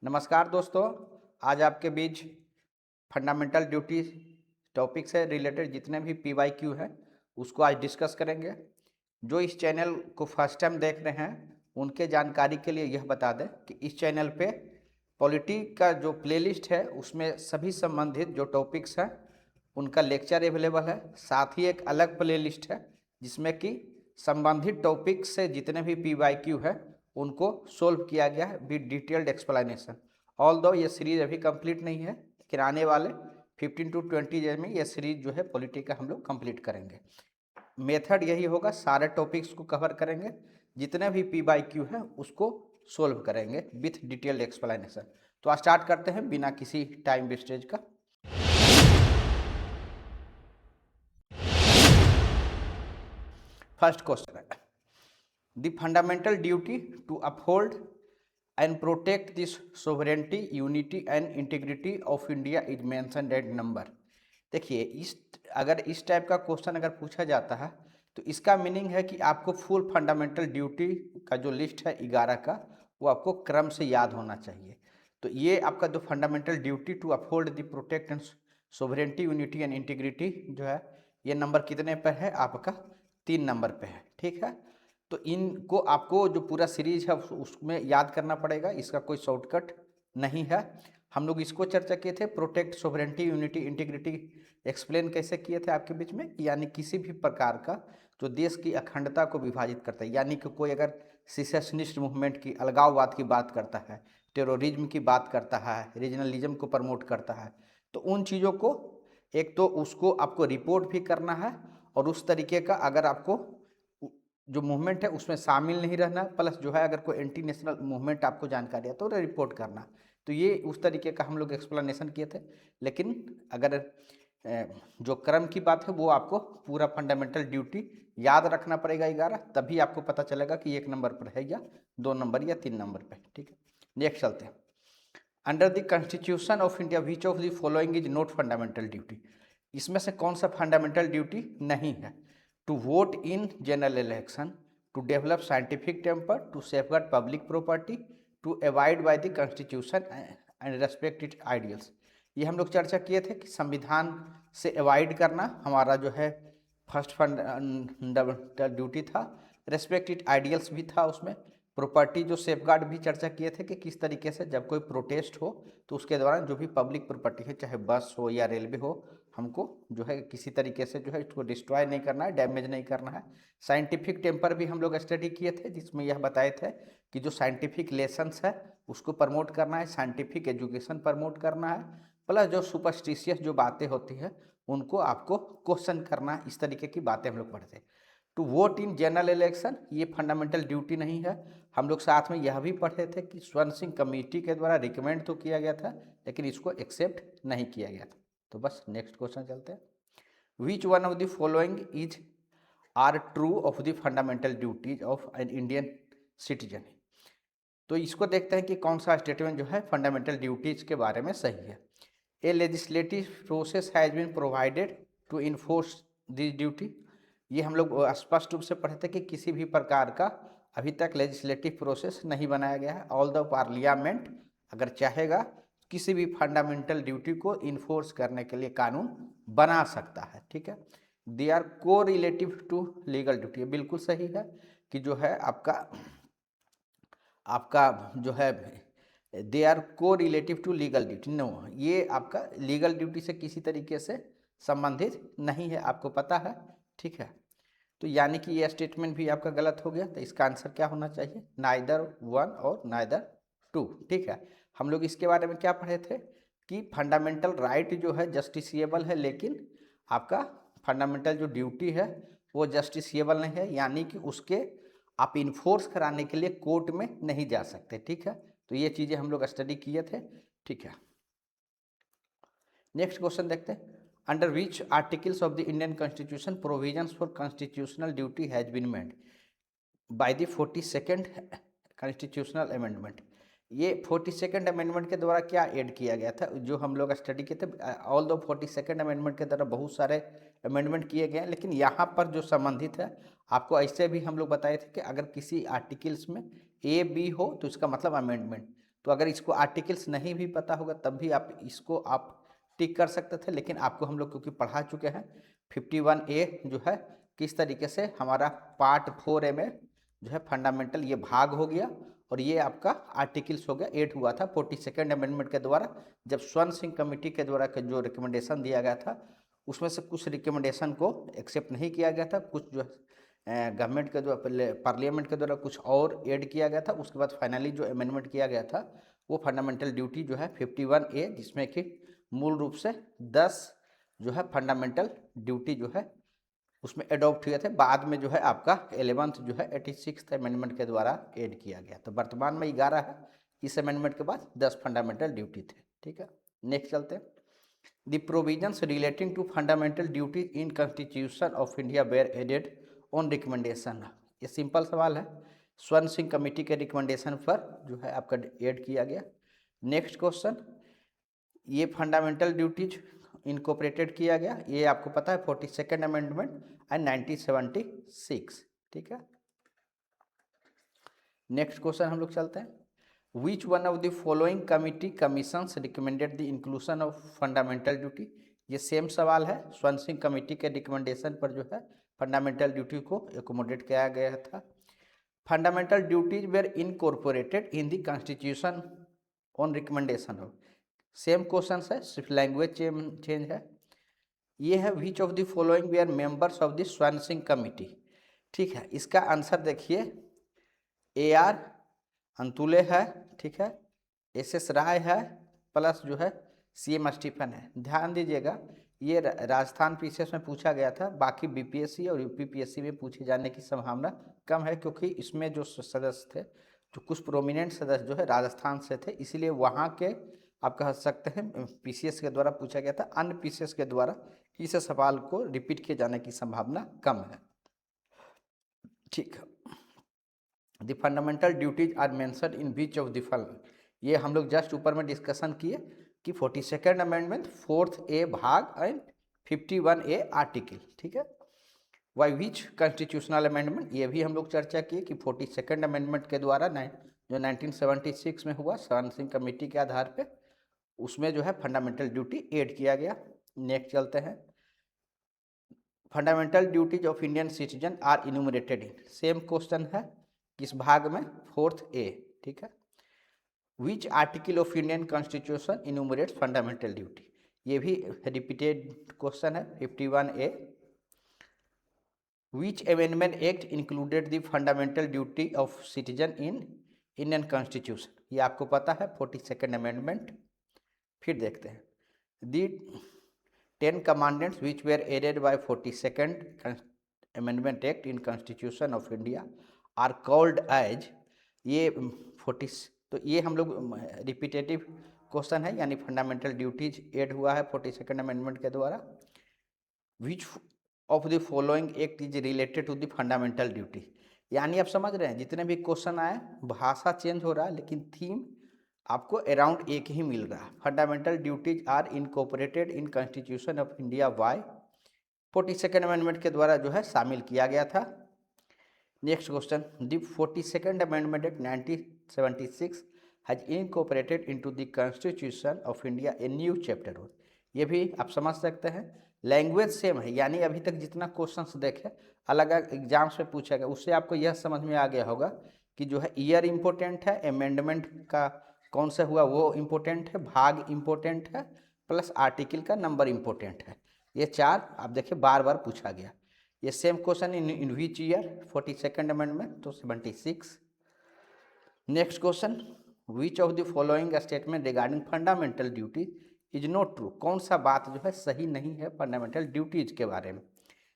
नमस्कार दोस्तों, आज आपके बीच फंडामेंटल ड्यूटी टॉपिक से रिलेटेड जितने भी PYQ हैं उसको आज डिस्कस करेंगे। जो इस चैनल को फर्स्ट टाइम देख रहे हैं उनके जानकारी के लिए यह बता दें कि इस चैनल पे पॉलिटी का जो प्लेलिस्ट है उसमें सभी संबंधित जो टॉपिक्स हैं उनका लेक्चर अवेलेबल है। साथ ही एक अलग प्लेलिस्ट है जिसमें कि संबंधित टॉपिक से जितने भी PYQ है उनको सोल्व किया गया है विद डिटेल्ड एक्सप्लेनेशन। ऑल्दो ये सीरीज अभी कंप्लीट नहीं है, लेकिन आने वाले 15 to 20 डेज में ये सीरीज जो है पॉलिटी का हम लोग कंप्लीट करेंगे। मेथड यही होगा, सारे टॉपिक्स को कवर करेंगे, जितने भी PYQ है उसको सोल्व करेंगे विथ डिटेल्ड एक्सप्लेनेशन। तो स्टार्ट करते हैं बिना किसी टाइम वेस्टेज का। फर्स्ट क्वेश्चन है the fundamental duty to uphold and protect this sovereignty, unity and integrity of India is mentioned at number। देखिए, अगर इस टाइप का क्वेश्चन अगर पूछा जाता है तो इसका मीनिंग है कि आपको फुल फंडामेंटल ड्यूटी का जो लिस्ट है 11 का वो आपको क्रम से याद होना चाहिए। तो ये आपका जो fundamental duty to uphold the protect and sovereignty unity and integrity जो है ये नंबर कितने पर है? आपका 3 नंबर पे है। ठीक है, तो इनको आपको जो पूरा सीरीज है उसमें याद करना पड़ेगा, इसका कोई शॉर्टकट नहीं है। हम लोग इसको चर्चा किए थे, protect sovereignty unity integrity explain कैसे किए थे आपके बीच में, यानी किसी भी प्रकार का जो देश की अखंडता को विभाजित करता है, यानी कि कोई अगर सिसेशनिस्ट मूवमेंट की, अलगाववाद की बात करता है, टेररिज्म की बात करता है, रीजनलिज्म को प्रमोट करता है, तो उन चीज़ों को एक तो उसको आपको रिपोर्ट भी करना है और उस तरीके का अगर आपको जो मूवमेंट है उसमें शामिल नहीं रहना, प्लस जो है अगर कोई एंटी नेशनल मूवमेंट आपको जानकारी है तो रिपोर्ट करना। तो ये उस तरीके का हम लोग एक्सप्लेनेशन किए थे। लेकिन अगर जो क्रम की बात है वो आपको पूरा फंडामेंटल ड्यूटी याद रखना पड़ेगा 11, तभी आपको पता चलेगा कि 1 नंबर पर है या 2 नंबर या 3 नंबर पर। ठीक है, नेक्स्ट चलते हैं। Under the constitution of India which of the following is not fundamental duty? इसमें से कौन सा फंडामेंटल ड्यूटी नहीं है? To vote in general election, to develop scientific temper, to safeguard public property, to avoid by the constitution and respect it ideals. ये हम लोग चर्चा किए थे कि संविधान से अवॉइड करना हमारा जो है फर्स्ट फंडामेंटल ड्यूटी था, रेस्पेक्ट इट आइडियल्स भी था उसमें, प्रॉपर्टी जो सेफगार्ड भी चर्चा किए थे कि किस तरीके से जब कोई प्रोटेस्ट हो तो उसके दौरान जो भी पब्लिक प्रॉपर्टी है, चाहे बस हो या रेलवे हो, हमको जो है किसी तरीके से जो है इसको डिस्ट्रॉय नहीं करना है, डैमेज नहीं करना है। साइंटिफिक टेम्पर भी हम लोग स्टडी किए थे जिसमें यह बताए थे कि जो साइंटिफिक लेसन्स है उसको प्रमोट करना है, साइंटिफिक एजुकेशन प्रमोट करना है, प्लस जो सुपरस्टिशियस जो बातें होती है उनको आपको क्वेश्चन करना, इस तरीके की बातें हम लोग पढ़ते हैं। To vote in general election ये फंडामेंटल ड्यूटी नहीं है। हम लोग साथ में यह भी पढ़े थे कि स्वर्ण सिंह कमेटी के द्वारा रिकमेंड तो किया गया था लेकिन इसको एक्सेप्ट नहीं किया गया था। तो बस नेक्स्ट क्वेश्चन चलते हैं। Which one of the following is are true of the fundamental duties of an Indian citizen? तो इसको देखते हैं कि कौन सा स्टेटमेंट जो है फंडामेंटल ड्यूटीज के बारे में सही है। A legislative process has been provided to enforce this duty. ये हम लोग स्पष्ट रूप से पढ़े थे कि किसी भी प्रकार का अभी तक लेजिस्लेटिव प्रोसेस नहीं बनाया गया है। ऑल द पार्लियामेंट अगर चाहेगा किसी भी फंडामेंटल ड्यूटी को इन्फोर्स करने के लिए कानून बना सकता है। ठीक है, दे आर को रिलेटिव टू लीगल ड्यूटी, बिल्कुल सही है कि जो है आपका आपका जो है दे आर को relative to legal duty. No, ये आपका लीगल ड्यूटी से किसी तरीके से संबंधित नहीं है, आपको पता है। ठीक है, तो यानी कि ये स्टेटमेंट भी आपका गलत हो गया। तो इसका आंसर क्या होना चाहिए? नाइदर वन और नाइदर टू। ठीक है, हम लोग इसके बारे में क्या पढ़े थे कि फंडामेंटल राइट जो है जस्टिसिएबल है, लेकिन आपका फंडामेंटल जो ड्यूटी है वो जस्टिसिएबल नहीं है, यानी कि उसके आप इन्फोर्स कराने के लिए कोर्ट में नहीं जा सकते। ठीक है, तो ये चीज़ें हम लोग स्टडी किए थे। ठीक है, नेक्स्ट क्वेश्चन देखते हैं। Under which articles of the Indian constitution provisions for constitutional duty has been made by the 42nd constitutional amendment? ये 42nd अमेंडमेंट के द्वारा क्या ऐड किया गया था जो हम लोग स्टडी किए थे? ऑल दो 42nd अमेंडमेंट के द्वारा बहुत सारे अमेंडमेंट किए गए हैं, लेकिन यहाँ पर जो संबंधित है आपको ऐसे भी हम लोग बताए थे कि अगर किसी आर्टिकल्स में ए बी हो तो इसका मतलब अमेंडमेंट, तो अगर इसको आर्टिकल्स नहीं भी पता होगा तब भी आप इसको आप टिक कर सकते थे, लेकिन आपको हम लोग क्योंकि पढ़ा चुके हैं 51A जो है किस तरीके से हमारा पार्ट 4A में जो है फंडामेंटल ये भाग हो गया, और ये आपका आर्टिकल्स हो गया 8 हुआ था 42nd अमेंडमेंट के द्वारा, जब स्वर्ण सिंह कमेटी के द्वारा जो रिकमेंडेशन दिया गया था उसमें से कुछ रिकमेंडेशन को एक्सेप्ट नहीं किया गया था, कुछ जो गवर्नमेंट के द्वारा पार्लियामेंट के द्वारा कुछ और ऐड किया गया था। उसके बाद फाइनली जो अमेंडमेंट किया गया था वो फंडामेंटल ड्यूटी जो है 51A, जिसमें कि मूल रूप से 10 जो है फंडामेंटल ड्यूटी जो है उसमें एडॉप्ट हुए थे। बाद में जो है आपका 11th जो है 86th अमेंडमेंट के द्वारा ऐड किया गया। तो वर्तमान में 11 है, इस अमेंडमेंट के बाद 10 फंडामेंटल ड्यूटी थे। ठीक है, नेक्स्ट चलते हैं। The provisions relating to fundamental duty in constitution of India were added on recommendation. ये सिंपल सवाल है, स्वर्ण सिंह कमेटी के रिकमेंडेशन पर जो है आपका ऐड किया गया। नेक्स्ट क्वेश्चन, ये फंडामेंटल ड्यूटीज इनकॉर्पोरेटेड किया गया, ये आपको पता है 42nd अमेंडमेंट एंड 1976। ठीक है, नेक्स्ट क्वेश्चन हम लोग चलते हैं। Which one of the following committee commissions recommended the inclusion of fundamental duty. ये सेम सवाल है, स्वर्ण सिंह कमेटी के रिकमेंडेशन पर जो है फंडामेंटल ड्यूटी को एकोमोडेट किया गया था। Fundamental duties were incorporated in the constitution on recommendation of. Same question है, सिर्फ लैंग्वेज चेंज है। ये है which of the following we are members of the Swaran Singh committee. ठीक है, इसका आंसर देखिए AR अंतुले है, ठीक है, SS राय है, प्लस जो है CM स्टीफन है। ध्यान दीजिएगा, ये राजस्थान पीसीएस में पूछा गया था, बाकी BPSC और UPPSC में पूछे जाने की संभावना कम है, क्योंकि इसमें जो सदस्य थे, जो कुछ प्रोमिनेंट सदस्य जो है राजस्थान से थे, इसीलिए वहाँ के आप कह सकते हैं PCS के द्वारा पूछा गया था। अन्य PCS के द्वारा इस सवाल को रिपीट किए जाने की संभावना कम है। ठीक है, the fundamental duties are mentioned in which of the following. ये हम लोग जस्ट ऊपर में डिस्कशन किए कि 42nd अमेंडमेंट 4th A भाग एंड 51A आर्टिकल। ठीक है, वाई विच कॉन्स्टिट्यूशनल अमेंडमेंट, ये भी हम लोग चर्चा किए कि 42nd अमेंडमेंट के द्वारा जो 1976 में हुआ स्वर्ण सिंह कमेटी के आधार पे, उसमें जो है फंडामेंटल ड्यूटी ऐड किया गया। नेक्स्ट चलते हैं, fundamental duties of Indian citizen are enumerated in. Same question है, किस भाग में, 4th A। ठीक है, which article of Indian constitution enumerates fundamental duty. ये भी रिपीटेड क्वेश्चन है, 51A। Which amendment act included the fundamental duty of citizen in Indian constitution. ये आपको पता है 42nd अमेंडमेंट। फिर देखते हैं, दी 10 commandments which were added by 42nd Amendment Act in Constitution of India are called as। ये 40, तो ये हम लोग रिपीटेटिव क्वेश्चन है, यानी फंडामेंटल ड्यूटीज ऐड हुआ है 42nd अमेंडमेंट के द्वारा। Which of the following act is related to the fundamental duty. यानी आप समझ रहे हैं, जितने भी क्वेश्चन आए भाषा चेंज हो रहा है लेकिन थीम आपको अराउंड एक ही मिल रहा है। Fundamental duties are incorporated in constitution of India by 42nd amendment के द्वारा जो है शामिल किया गया था। Next question, the 42nd amendment act 1976 has incorporated into the constitution of India a new chapter 1। ये भी आप समझ सकते हैं, लैंग्वेज सेम है, यानी अभी तक जितना क्वेश्चंस देखे अलग अलग एग्जाम्स में पूछा गया, उससे आपको यह समझ में आ गया होगा कि जो है ईयर इम्पोर्टेंट है, अमेंडमेंट का कौन सा हुआ वो इम्पोर्टेंट है, भाग इम्पोर्टेंट है, प्लस आर्टिकल का नंबर इम्पोर्टेंट है। ये चार आप देखिए बार बार पूछा गया। ये same question in which year, 42nd amendment, तो 76। Next question, which of the following statement regarding fundamental duties is not true. कौन सा बात जो है सही नहीं है फंडामेंटल ड्यूटीज के बारे में।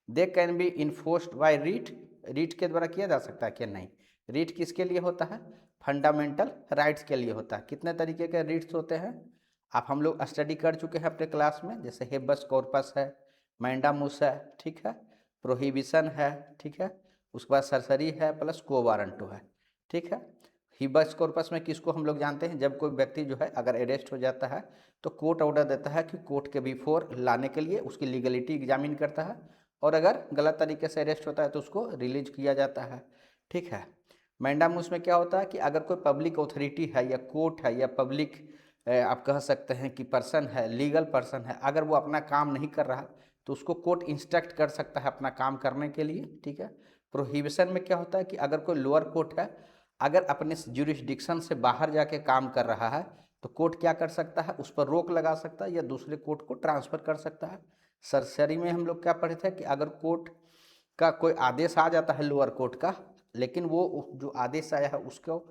They can be enforced by writ, writ के द्वारा किया जा सकता है क्या, नहीं। रीट किसके लिए होता है, फंडामेंटल राइट्स के लिए होता है। कितने तरीके के रीट्स होते हैं आप हम लोग स्टडी कर चुके हैं अपने क्लास में, जैसे हेबस कॉर्पस है, मैंडामुस है, ठीक है, प्रोहिबिशन है, ठीक है, उसके बाद सरसरी है, प्लस को वारंटो है, ठीक है। हिबस कॉर्पस में किसको हम लोग जानते हैं, जब कोई व्यक्ति जो है अगर अरेस्ट हो जाता है तो कोर्ट ऑर्डर देता है कि कोर्ट के बिफोर लाने के लिए उसकी लीगलिटी एग्जामिन करता है, और अगर गलत तरीके से अरेस्ट होता है तो उसको रिलीज किया जाता है, ठीक है। मैंडामूस में क्या होता है कि अगर कोई पब्लिक अथॉरिटी है या कोर्ट है या पब्लिक आप कह सकते हैं कि पर्सन है, लीगल पर्सन है, अगर वो अपना काम नहीं कर रहा तो उसको कोर्ट इंस्ट्रक्ट कर सकता है अपना काम करने के लिए, ठीक है। प्रोहिबिशन में क्या होता है कि अगर कोई लोअर कोर्ट है, अगर अपने ज्यूरिसडिक्शन से बाहर जाके काम कर रहा है तो कोर्ट क्या कर सकता है, उस पर रोक लगा सकता है या दूसरे कोर्ट को ट्रांसफ़र कर सकता है। सरसरी में हम लोग क्या पढ़े थे कि अगर कोर्ट का कोई आदेश आ जाता है लोअर कोर्ट का, लेकिन वो जो आदेश आया है उसको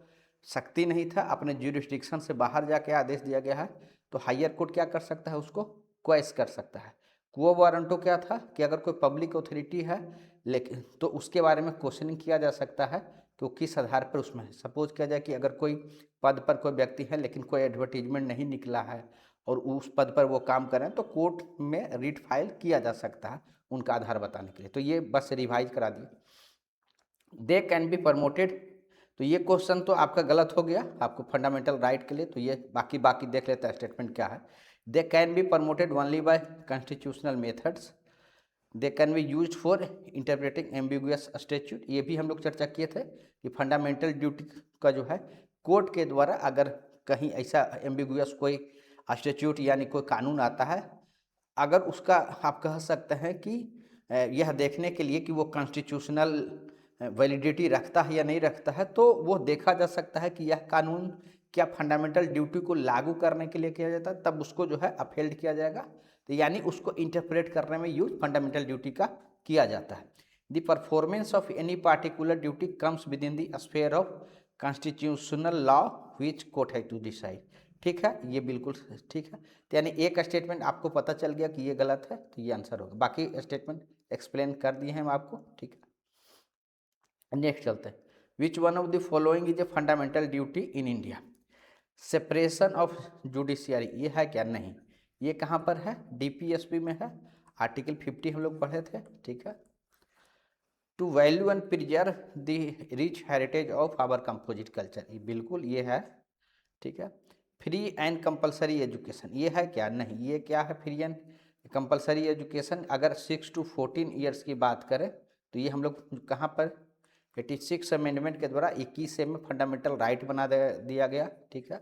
शक्ति नहीं था, अपने ज्यूरिसडिक्शन से बाहर जाके आदेश दिया गया है, तो हायर कोर्ट क्या कर सकता है, उसको क्वेश कर सकता है। क्वो वारंटो क्या था कि अगर कोई पब्लिक अथॉरिटी है लेकिन तो उसके बारे में क्वेश्चनिंग किया जा सकता है कि वो किस आधार पर उसमें है। सपोज किया जाए कि अगर कोई पद पर कोई व्यक्ति है लेकिन कोई एडवर्टीजमेंट नहीं निकला है और उस पद पर वो काम कर रहे हैं तो कोर्ट में रिट फाइल किया जा सकता है उनका आधार बताने के लिए। तो ये बस रिवाइज करा दिए। दे कैन बी प्रमोटेड, तो ये क्वेश्चन तो आपका गलत हो गया आपको फंडामेंटल राइट के लिए, तो ये बाकी देख लेते हैं स्टेटमेंट क्या है। दे can be promoted only by constitutional methods, they can B use for interpreting ambiguous statute, ये भी हम लोग चर्चा किए थे कि फंडामेंटल ड्यूटी का जो है कोर्ट के द्वारा अगर कहीं ऐसा एम्बिगुअस कोई स्टैट्यूट यानी कोई कानून आता है, अगर उसका आप कह सकते हैं कि यह देखने के लिए कि वो कॉन्स्टिट्यूशनल वैलिडिटी रखता है या नहीं रखता है, तो वो देखा जा सकता है कि यह कानून क्या फंडामेंटल ड्यूटी को लागू करने के लिए किया जाता है, तब उसको जो है अपहेल्ड किया जाएगा। तो यानी उसको इंटरप्रेट करने में यूज फंडामेंटल ड्यूटी का किया जाता है। The performance of any particular duty comes with in the sphere of constitutional law which court है टू डिसाइड। ठीक है, ये बिल्कुल ठीक है। तो यानी एक स्टेटमेंट आपको पता चल गया कि ये गलत है, तो ये आंसर होगा। बाकी स्टेटमेंट एक्सप्लेन कर दिए हैं हम आपको, ठीक है। नेक्स्ट चलते हैं। Which one of the following is a fundamental duty in India? Separation of judiciary, ये है क्या? नहीं। ये कहाँ पर है? डीपीएसपी में है, आर्टिकल 50 हम लोग पढ़े थे, ठीक है। To value and preserve the rich heritage of our composite culture, ये बिल्कुल ये है, ठीक है। फ्री एंड कंपलसरी एजुकेशन, ये है क्या? नहीं। ये क्या है? फ्री एंड कंपलसरी एजुकेशन अगर 6 to 14 ईयर्स की बात करें तो ये हम लोग कहाँ पर 86 अमेंडमेंट के द्वारा 21 में फंडामेंटल राइट बना दिया गया, ठीक है।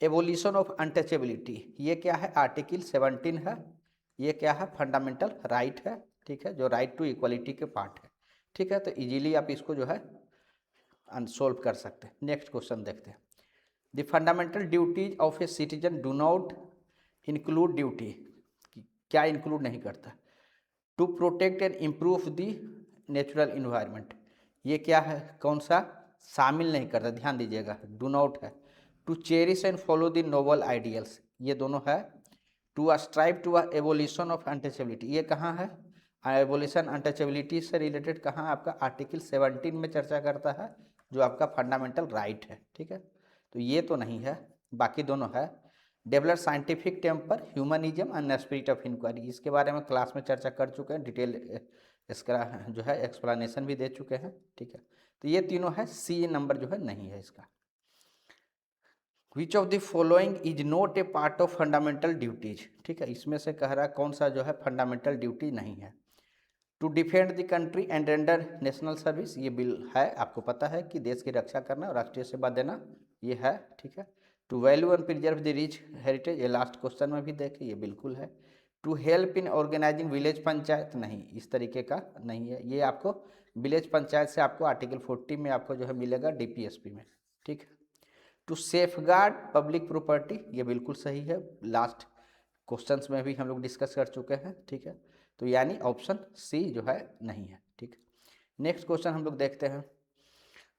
एवोल्यूशन ऑफ अनटचेबिलिटी, ये क्या है? आर्टिकल 17 है। ये क्या है? फंडामेंटल राइट है, ठीक है, जो राइट टू इक्वलिटी के पार्ट है, ठीक है। तो इजीली आप इसको जो है अनसोल्व कर सकते हैं। नेक्स्ट क्वेश्चन देखते हैं। The fundamental duties of a citizen do not include duty, क्या इंक्लूड नहीं करता? To protect and improve the natural environment, ये क्या है? कौन सा? शामिल नहीं करता, ध्यान दीजिएगा, डू नॉट है। To cherish and follow the noble ideals, ये दोनों है। To strive to evolution of untouchability, ये कहाँ है? एवोल्यूशन अनटचेबिलिटी से रिलेटेड कहाँ? आपका आर्टिकल 17 में चर्चा करता है, जो आपका फंडामेंटल राइट है, ठीक है। तो ये तो नहीं है, बाकी दोनों है। Develop scientific temper, humanism and spirit of inquiry, इसके बारे में क्लास में चर्चा कर चुके हैं, डिटेल इसका जो है एक्सप्लेनेशन भी दे चुके हैं, ठीक है। तो ये तीनों है, सी नंबर जो है नहीं है इसका। विच of the following is not a part of fundamental duties, ठीक है, इसमें से कह रहा है कौन सा जो है फंडामेंटल ड्यूटी नहीं है। To defend the country and render national service, ये बिल है, आपको पता है कि देश की रक्षा करना और राष्ट्रीय सेवा देना, ये है, ठीक है। To value and preserve the rich heritage, ये लास्ट क्वेश्चन में भी देखे, ये बिल्कुल है। To help in organizing village panchayat, नहीं, इस तरीके का नहीं है। ये आपको विलेज पंचायत से आपको आर्टिकल 40 में आपको जो है मिलेगा डीपीएसपी में, ठीक है। टू सेफगार्ड पब्लिक प्रॉपर्टी, ये बिल्कुल सही है, लास्ट क्वेश्चंस में भी हम लोग डिस्कस कर चुके हैं, ठीक है। तो यानी ऑप्शन सी जो है नहीं है, ठीक है। नेक्स्ट क्वेश्चन हम लोग देखते हैं।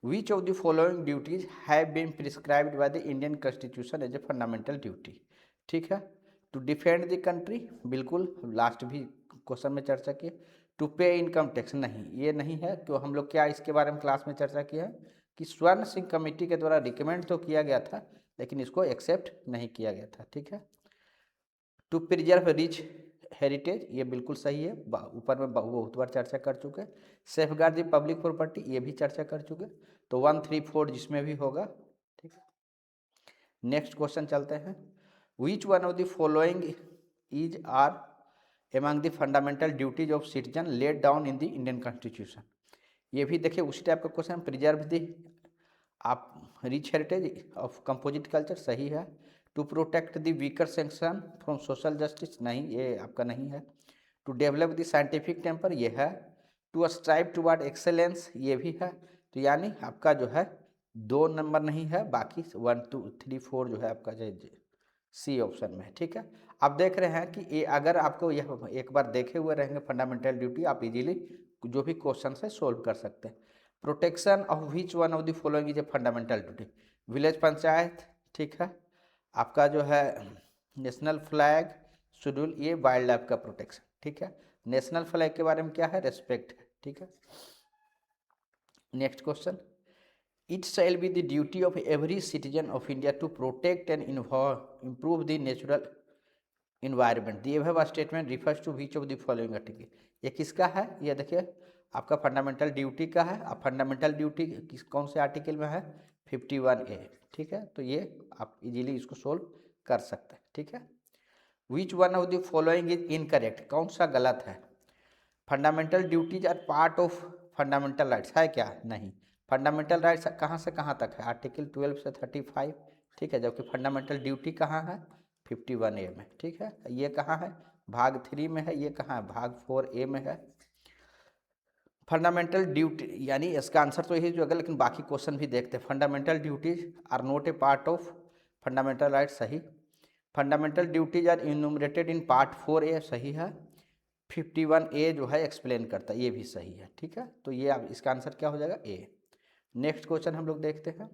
Which of the following duties have been prescribed by the Indian constitution as a fundamental duty, ठीक है। टू डिफेंड द कंट्री, बिल्कुल, लास्ट भी क्वेश्चन में चर्चा की। टू पे इनकम टैक्स, नहीं, ये नहीं है। तो हम लोग क्या इसके बारे में क्लास में चर्चा की है कि स्वर्ण सिंह कमेटी के द्वारा रिकमेंड तो किया गया था लेकिन इसको एक्सेप्ट नहीं किया गया था, ठीक है। टू प्रिजर्व रिच हेरिटेज, ये बिल्कुल सही है, ऊपर में बहुत बार चर्चा कर चुके। सेफ गार्ड दी पब्लिक प्रॉपर्टी, ये भी चर्चा कर चुके। तो 1, 3, 4 जिसमें भी होगा, ठीक है। नेक्स्ट क्वेश्चन चलते हैं। Which one of the following is are among the fundamental duties of citizen laid down in the Indian constitution, ये भी देखिए उसी टाइप का क्वेश्चन, प्रिजर्व दी आप rich heritage of composite culture, सही है। To protect the weaker section from social justice, नहीं, ये आपका नहीं है। To develop the scientific temper, ये है। टू स्ट्राइव टुवर्ड एक्सेलेंस, ये भी है। तो यानी आपका जो है 2 नंबर नहीं है, बाकी 1 2 3 4 जो है आपका जो सी ऑप्शन में है, ठीक है। आप देख रहे हैं कि ये अगर आपको यह एक बार देखे हुए रहेंगे फंडामेंटल ड्यूटी, आप इजीली जो भी क्वेश्चन है सोल्व कर सकते हैं। Protection of which one of the following is a fundamental duty, village panchayat, ठीक है। आपका जो है नेशनल फ्लैग शेड्यूल, ये वाइल्ड लाइफ का प्रोटेक्शन, ठीक है। नेशनल फ्लैग के बारे में क्या है, रेस्पेक्ट है, ठीक है। Next question, it shall be the duty of every citizen of India to protect and improve the natural environment, the above statement refers to which of the following article, ये किसका है, ये देखिए आपका फंडामेंटल ड्यूटी का है। अब fundamental duty किस कौन से आर्टिकल में है, 51A, ठीक है। तो ये आप इजीली इसको सोल्व कर सकते हैं, ठीक है। Which one of the following is incorrect, कौन सा गलत है। Fundamental duties are part of fundamental rights, है क्या, नहीं। फंडामेंटल राइट्स कहाँ से कहाँ तक है, आर्टिकल 12 से 35, ठीक है। जबकि फंडामेंटल ड्यूटी कहाँ है, 51A में, ठीक है। ये कहाँ है, भाग 3 में है, ये कहाँ है, भाग 4A में है। फंडामेंटल ड्यूटी यानी इसका आंसर तो यही जो है, लेकिन बाकी क्वेश्चन भी देखते हैं। Fundamental duties are not a part of fundamental right, सही। Fundamental duties are enumerated in part 4A, सही है। 51A जो है एक्सप्लेन करता है, ये भी सही है, ठीक है। तो ये अब इसका आंसर क्या हो जाएगा, ए। नेक्स्ट क्वेश्चन हम लोग देखते हैं,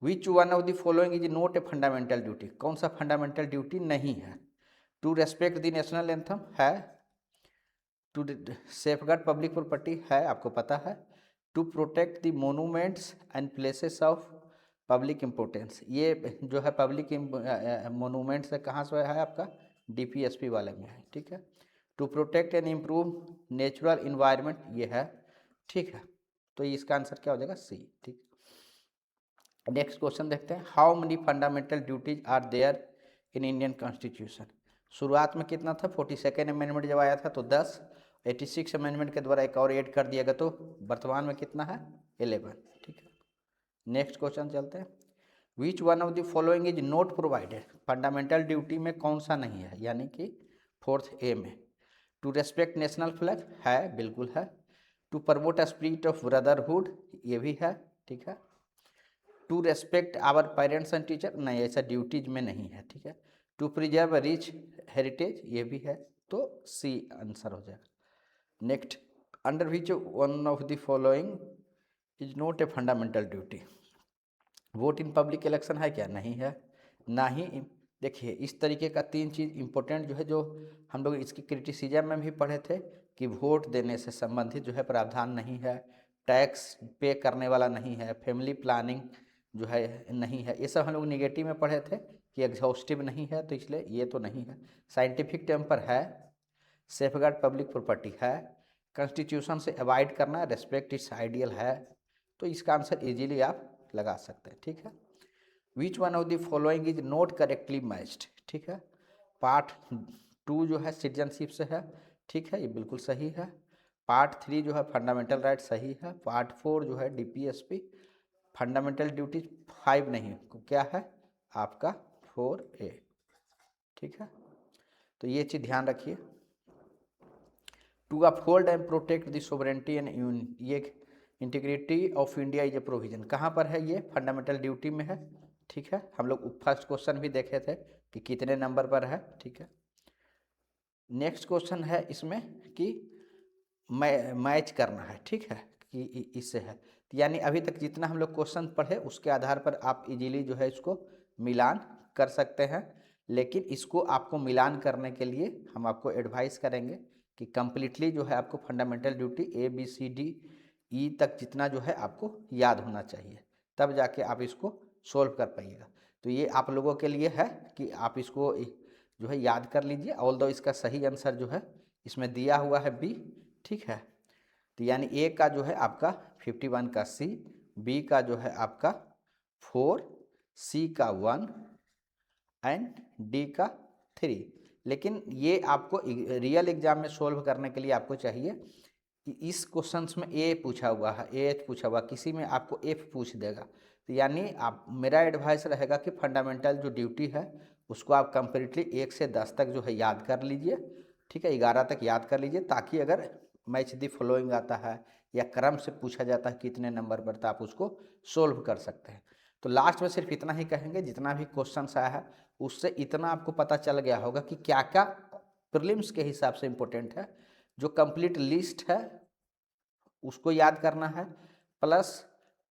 which one of the following is not a fundamental duty, कौन सा फंडामेंटल ड्यूटी नहीं है। To respect the national anthem है। टू सेफगार्ड पब्लिक प्रॉपर्टी है, आपको पता है। To protect the monuments and places of public importance, ये जो है पब्लिक मोनूमेंट्स है, कहाँ से है आपका, DPSP वाले में है, ठीक है। To protect and improve natural environment, ये है, ठीक है। तो इसका आंसर क्या हो जाएगा, सी, ठीक। नेक्स्ट क्वेश्चन देखते हैं, how many fundamental duties are there in Indian constitution. शुरुआत में कितना था, 42nd अमेंडमेंट जब आया था तो 10, 86 अमेंडमेंट के द्वारा एक और ऐड कर दिया गया, तो वर्तमान में कितना है, 11, ठीक है। नेक्स्ट क्वेश्चन चलते हैं, which one of the following is not provided, fundamental duty में कौन सा नहीं है, यानी कि 4th A में। टू रेस्पेक्ट नेशनल फ्लैग है, बिल्कुल है। To promote spirit of brotherhood, ये भी है, ठीक है। To respect our parents and teacher, नहीं, ऐसा ड्यूटीज में नहीं है, ठीक है। टू प्रिजर्व रिच हेरिटेज, ये भी है, तो सी आंसर हो जाएगा। Next, under which one of the following is not a fundamental duty, vote in public election है क्या, नहीं है, ना ही। देखिए इस तरीके का 3 चीज़ इंपॉर्टेंट जो है, जो हम लोग इसकी क्रिटिसिज्म में भी पढ़े थे कि वोट देने से संबंधित जो है प्रावधान नहीं है, टैक्स पे करने वाला नहीं है, फैमिली प्लानिंग जो है नहीं है, ये सब हम लोग निगेटिव में पढ़े थे कि एग्जॉस्टिव नहीं है, तो इसलिए ये तो नहीं है। साइंटिफिक टेम्पर है, सेफगार्ड पब्लिक प्रॉपर्टी है, कॉन्स्टिट्यूशन से अवॉइड करना, रेस्पेक्ट इट्स आइडियल है, तो इसका आंसर इजीली आप लगा सकते हैं, ठीक है। Which one of the following is not correctly matched, ठीक है। पार्ट 2 जो है सिटीजनशिप से है, ठीक है, ये बिल्कुल सही है। पार्ट 3 जो है फंडामेंटल राइट, सही है। पार्ट 4 जो है DPSP, फंडामेंटल ड्यूटीज 5 नहीं, क्या है आपका 4A, ठीक है। तो ये चीज़ ध्यान रखिए। To uphold and protect the sovereignty and ये integrity of India is a provision, कहाँ पर है, ये फंडामेंटल ड्यूटी में है, ठीक है। हम लोग फर्स्ट क्वेश्चन भी देखे थे कि कितने नंबर पर है, ठीक है। नेक्स्ट क्वेश्चन है इसमें कि मैच करना है, ठीक है, कि इससे है, यानी अभी तक जितना हम लोग क्वेश्चन पढ़े उसके आधार पर आप इजीली जो है इसको मिलान कर सकते हैं। लेकिन इसको आपको मिलान करने के लिए हम आपको एडवाइस करेंगे कि कम्प्लीटली जो है आपको फंडामेंटल ड्यूटी ABCDE तक जितना जो है आपको याद होना चाहिए, तब जाके आप इसको सोल्व कर पाइएगा। तो ये आप लोगों के लिए है कि आप इसको जो है याद कर लीजिए। ऑल्दो इसका सही आंसर जो है इसमें दिया हुआ है B, ठीक है। तो यानी A का जो है आपका 51 का C, B का जो है आपका 4, C का 1 एंड D का 3। लेकिन ये आपको रियल एग्जाम में सोल्व करने के लिए आपको चाहिए कि इस क्वेश्चंस में ए पूछा हुआ है, ए एच पूछा हुआ, किसी में आपको एफ पूछ देगा। तो यानी आप, मेरा एडवाइस रहेगा कि फंडामेंटल जो ड्यूटी है उसको आप कंप्लीटली 1 से 10 तक जो है याद कर लीजिए, ठीक है, 11 तक याद कर लीजिए, ताकि अगर मैच दी फॉलोइंग आता है या क्रम से पूछा जाता है कितने नंबर पर, तो आप उसको सोल्व कर सकते हैं। तो लास्ट में सिर्फ इतना ही कहेंगे, जितना भी क्वेश्चन आया है उससे इतना आपको पता चल गया होगा कि क्या क्या प्रीलिम्स के हिसाब से इम्पोर्टेंट है। जो कंप्लीट लिस्ट है उसको याद करना है, प्लस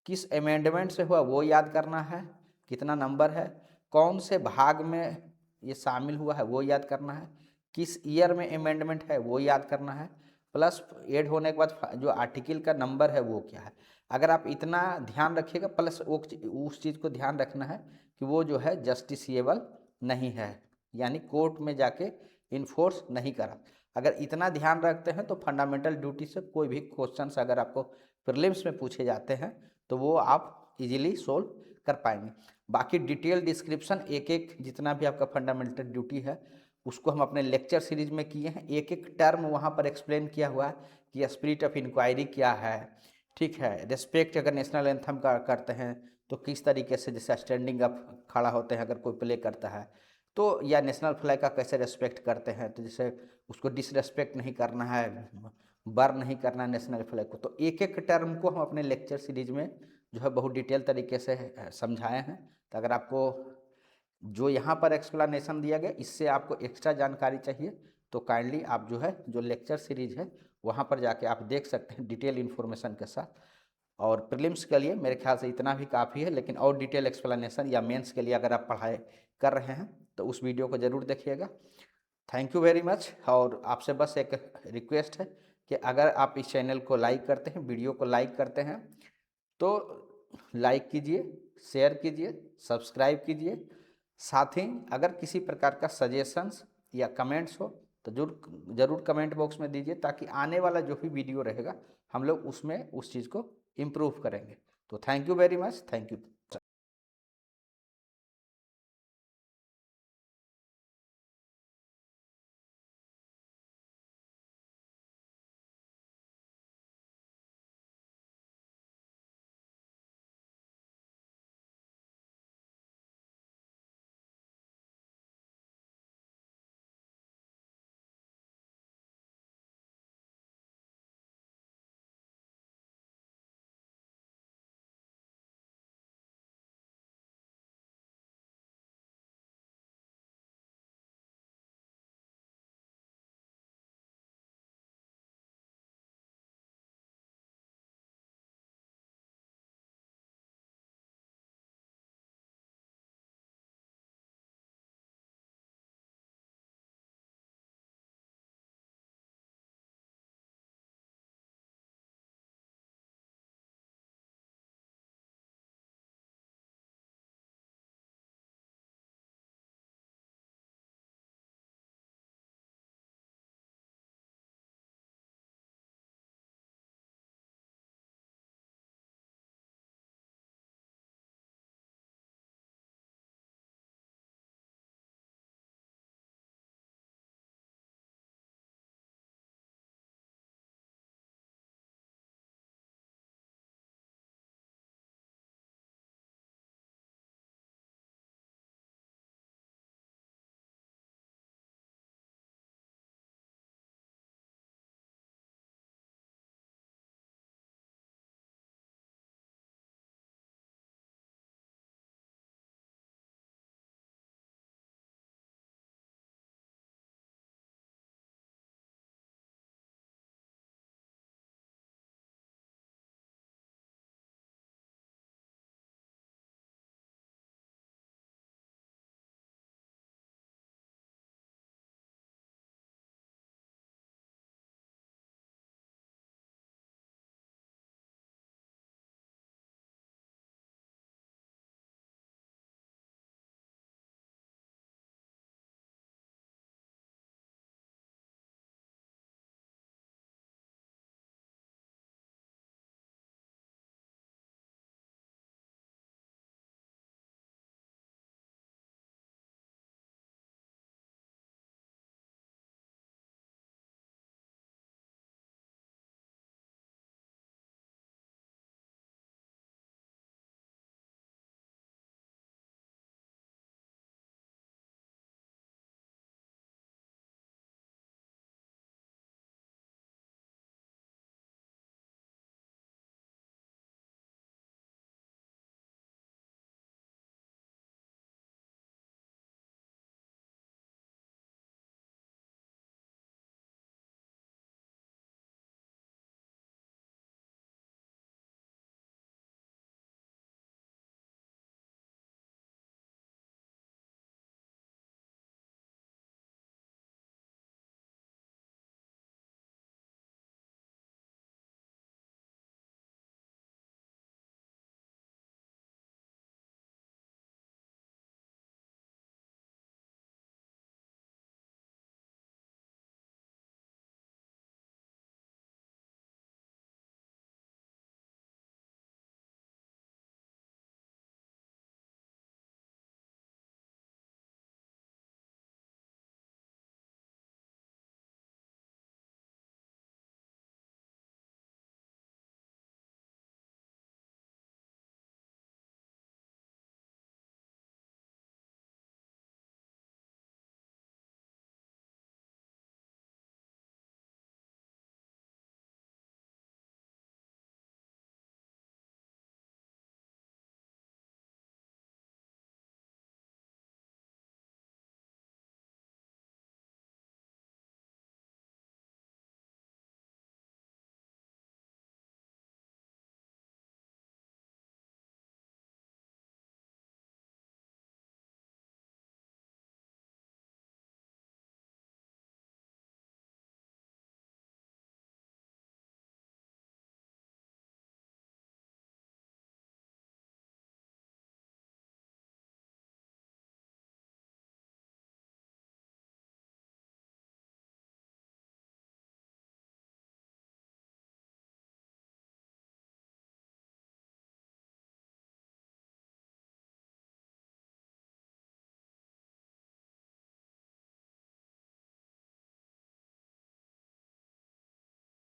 किस अमेंडमेंट से हुआ वो याद करना है, कितना नंबर है, कौन से भाग में ये शामिल हुआ है वो याद करना है, किस ईयर में अमेंडमेंट है वो याद करना है, प्लस ऐड होने के बाद जो आर्टिकल का नंबर है वो क्या है। अगर आप इतना ध्यान रखिएगा, प्लस उस चीज़ को ध्यान रखना है कि वो जो है जस्टिसिएबल नहीं है, यानी कोर्ट में जाके इन्फोर्स नहीं करा। अगर इतना ध्यान रखते हैं तो फंडामेंटल ड्यूटी से कोई भी क्वेश्चंस अगर आपको प्रीलिम्स में पूछे जाते हैं तो वो आप इजीली सोल्व कर पाएंगे। बाकी डिटेल डिस्क्रिप्शन एक एक जितना भी आपका फंडामेंटल ड्यूटी है उसको हम अपने लेक्चर सीरीज में किए हैं, एक एक टर्म वहाँ पर एक्सप्लेन किया हुआ है कि स्पिरिट ऑफ इंक्वायरी क्या है, ठीक है, रिस्पेक्ट अगर नेशनल एंथम का करते हैं तो किस तरीके से, जैसे स्टैंडिंग अप खड़ा होते हैं अगर कोई प्ले करता है तो, या नेशनल फ्लैग का कैसे रिस्पेक्ट करते हैं, तो जैसे उसको डिसरेस्पेक्ट नहीं करना है, बर्न नहीं करना है नेशनल फ्लैग को। तो एक एक टर्म को हम अपने लेक्चर सीरीज में जो है बहुत डिटेल तरीके से समझाए हैं। तो अगर आपको जो यहाँ पर एक्सप्लेनेशन दिया गया इससे आपको एक्स्ट्रा जानकारी चाहिए तो काइंडली आप जो है जो लेक्चर सीरीज है वहाँ पर जाके आप देख सकते हैं डिटेल इन्फॉर्मेशन के साथ। और प्रीलिम्स के लिए मेरे ख्याल से इतना भी काफ़ी है, लेकिन और डिटेल एक्सप्लेनेशन या मेंस के लिए अगर आप पढ़ाई कर रहे हैं तो उस वीडियो को ज़रूर देखिएगा। Thank you very much. और आपसे बस एक रिक्वेस्ट है कि अगर आप इस चैनल को लाइक करते हैं, वीडियो को लाइक करते हैं तो लाइक कीजिए, शेयर कीजिए, सब्सक्राइब कीजिए। साथ ही अगर किसी प्रकार का सजेशंस या कमेंट्स हो तो ज़रूर कमेंट बॉक्स में दीजिए, ताकि आने वाला जो भी वीडियो रहेगा हम लोग उसमें उस चीज़ को इम्प्रूव करेंगे। तो thank you very much, thank you.